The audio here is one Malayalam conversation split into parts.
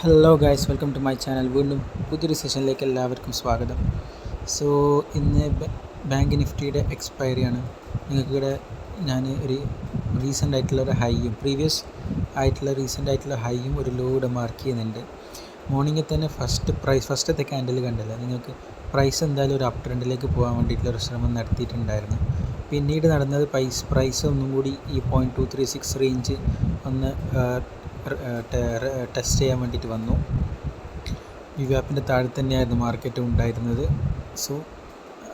Hello guys, welcome to my channel. വീണ്ടും പുതിയൊരു സെഷനിലേക്ക് എല്ലാവർക്കും സ്വാഗതം. സോ ഇന്ന് ബാങ്ക് നിഫ്റ്റിയുടെ എക്സ്പയറിയാണ്. നിങ്ങൾക്കിവിടെ ഞാൻ ഒരു റീസെൻ്റ് ആയിട്ടുള്ള ഒരു ഹൈയും റീസെൻ്റ് ആയിട്ടുള്ള ഹൈയും ഒരു ലോഡ് മാർക്ക് ചെയ്യുന്നുണ്ട്. മോർണിംഗിൽ തന്നെ ഫസ്റ്റത്തെ ക്യാൻഡിൽ കണ്ടല്ലോ, നിങ്ങൾക്ക് പ്രൈസ് എന്തായാലും ഒരു അപ് ട്രെൻഡിലേക്ക് പോകാൻ വേണ്ടിയിട്ടുള്ള ഒരു ശ്രമം നടത്തിയിട്ടുണ്ടായിരുന്നു. പിന്നീട് നടന്നത് പ്രൈസ് ഒന്നും കൂടി ഈ 0.236 റേഞ്ച് ഒന്ന് ടെസ്റ്റ് ചെയ്യാൻ വേണ്ടിയിട്ട് വന്നു. വിവാപ്പിൻ്റെ താഴെ തന്നെയായിരുന്നു മാർക്കറ്റ് ഉണ്ടായിരുന്നത്. സോ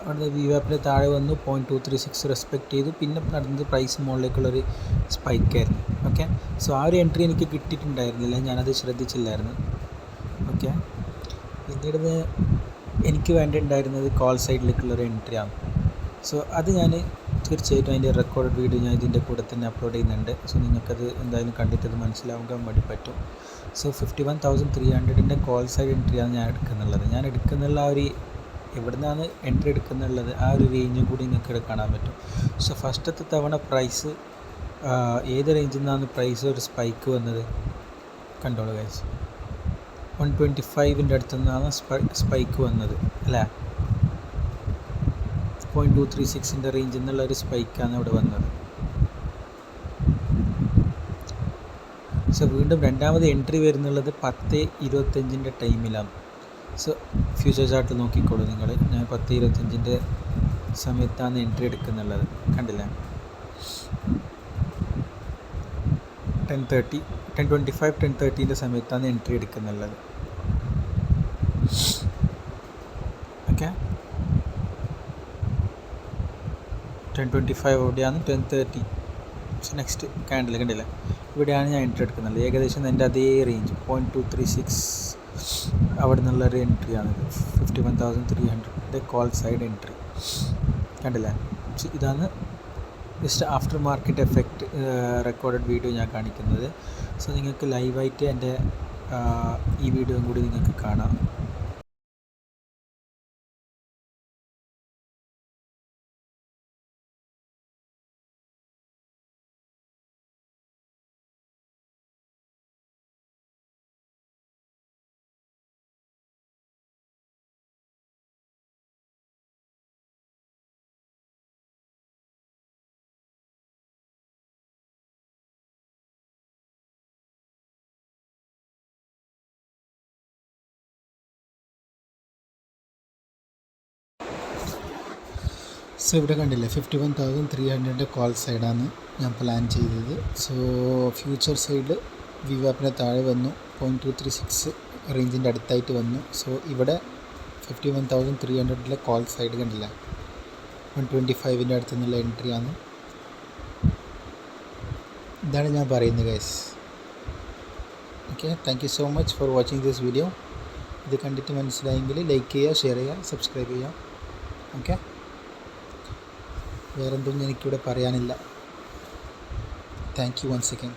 അവിടെ വിവാപ്പിൻ്റെ താഴെ വന്നു 0.236 റെസ്പെക്റ്റ് ചെയ്തു. പിന്നെ നടന്നത് പ്രൈസ് മുകളിലേക്കുള്ളൊരു സ്പൈക്കായിരുന്നു. ഓക്കെ, സോ ആ ഒരു എൻട്രി എനിക്ക് കിട്ടിയിട്ടുണ്ടായിരുന്നില്ല, ഞാനത് ശ്രദ്ധിച്ചില്ലായിരുന്നു. ഓക്കെ, പിന്നീട് എനിക്ക് വേണ്ടിയിട്ടുണ്ടായിരുന്നത് കോൾ സൈഡിലേക്കുള്ളൊരു എൻട്രിയാണ്. സോ അത് ഞാൻ തീർച്ചയായിട്ടും അതിൻ്റെ റെക്കോർഡ് വീഡിയോ ഞാൻ ഇതിൻ്റെ കൂടെ തന്നെ അപ്ലോഡ് ചെയ്യുന്നുണ്ട്. സോ നിങ്ങൾക്കത് എന്തായാലും കണ്ടിട്ടത് മനസ്സിലാക്കാൻ വേണ്ടി പറ്റും. സോ 51,300ൻ്റെ കോൾ സൈഡ് എൻട്രിയാണ് ഞാൻ എടുക്കുന്നുള്ള ആ ഒരു എവിടെ നിന്നാണ് എൻട്രി എടുക്കുന്നുള്ളത് ആ ഒരു റേഞ്ചും കൂടി നിങ്ങൾക്ക് ഇവിടെ കാണാൻ പറ്റും. സോ ഫസ്റ്റത്തെ തവണ പ്രൈസ് ഏത് റേഞ്ചിൽ നിന്നാണ് പ്രൈസ് ഒരു സ്പൈക്ക് വന്നത് കണ്ടോളൂ ഗൈസ്. 125ൻ്റെ അടുത്ത് നിന്നാണ് സ്പൈക്ക് വന്നത് അല്ലേ. 0.236ൻ്റെ റേഞ്ചിൽ നിന്നുള്ള ഒരു സ്പൈക്കാണ് ഇവിടെ വന്നത്. സോ വീണ്ടും രണ്ടാമത് എൻട്രി വരുന്നുള്ളത് 10:25ൻ്റെ ടൈമിലാണ്. സോ ഫ്യൂച്ചർ ചാർട്ടിൽ നോക്കിക്കോളൂ നിങ്ങൾ, ഞാൻ 10:25ൻ്റെ സമയത്താണ് എൻട്രി എടുക്കുന്നുള്ളത്, കണ്ടില്ല. 10:25-10:30ൻ്റെ സമയത്താണ് എൻട്രി എടുക്കുന്നുള്ളത്. ഓക്കെ, 10:25 എവിടെയാണ്, 10:30. സോ നെക്സ്റ്റ് ക്യാൻഡിൽ കണ്ടില്ല, ഇവിടെയാണ് ഞാൻ എൻട്രി എടുക്കുന്നത്. ഏകദേശം എൻ്റെ അതേ റേഞ്ച് 0.236 അവിടെ നിന്നുള്ളൊരു എൻട്രിയാണിത്. 51,300ൻ്റെ കോൾ സൈഡ് എൻട്രി കണ്ടില്ല. സോ ഇതാണ് just after market effect recorded video ഞാൻ കാണിക്കുന്നത്. സോ നിങ്ങൾക്ക് ലൈവായിട്ട് എൻ്റെ ഈ വീഡിയോയും കൂടി നിങ്ങൾക്ക് കാണാം. സോ ഇവിടെ കണ്ടില്ലേ, 51,300ൻ്റെ കോൾ സൈഡാണ് ഞാൻ പ്ലാൻ ചെയ്തത്. സോ ഫ്യൂച്ചർ സൈഡ് വിവാപ്പിൻ്റെ താഴെ വന്നു, 0.236 റേഞ്ചിൻ്റെ അടുത്തായിട്ട് വന്നു. സോ ഇവിടെ 51,300ലെ കോൾ സൈഡ് കണ്ടില്ല, 125ൻ്റെ അടുത്ത് നിന്നുള്ള എൻട്രിയാണ്. ഇതാണ് ഞാൻ പറയുന്നത് guys. Okay, thank you so much for watching this video. ഇത് കണ്ടിട്ട് മനസ്സിലായെങ്കിൽ ലൈക്ക് ചെയ്യുക, ഷെയർ ചെയ്യുക, സബ്സ്ക്രൈബ് ചെയ്യുക. ഓക്കെ, വേറെന്തൊന്നും എനിക്കിവിടെ പറയാനില്ല. Thank you once again.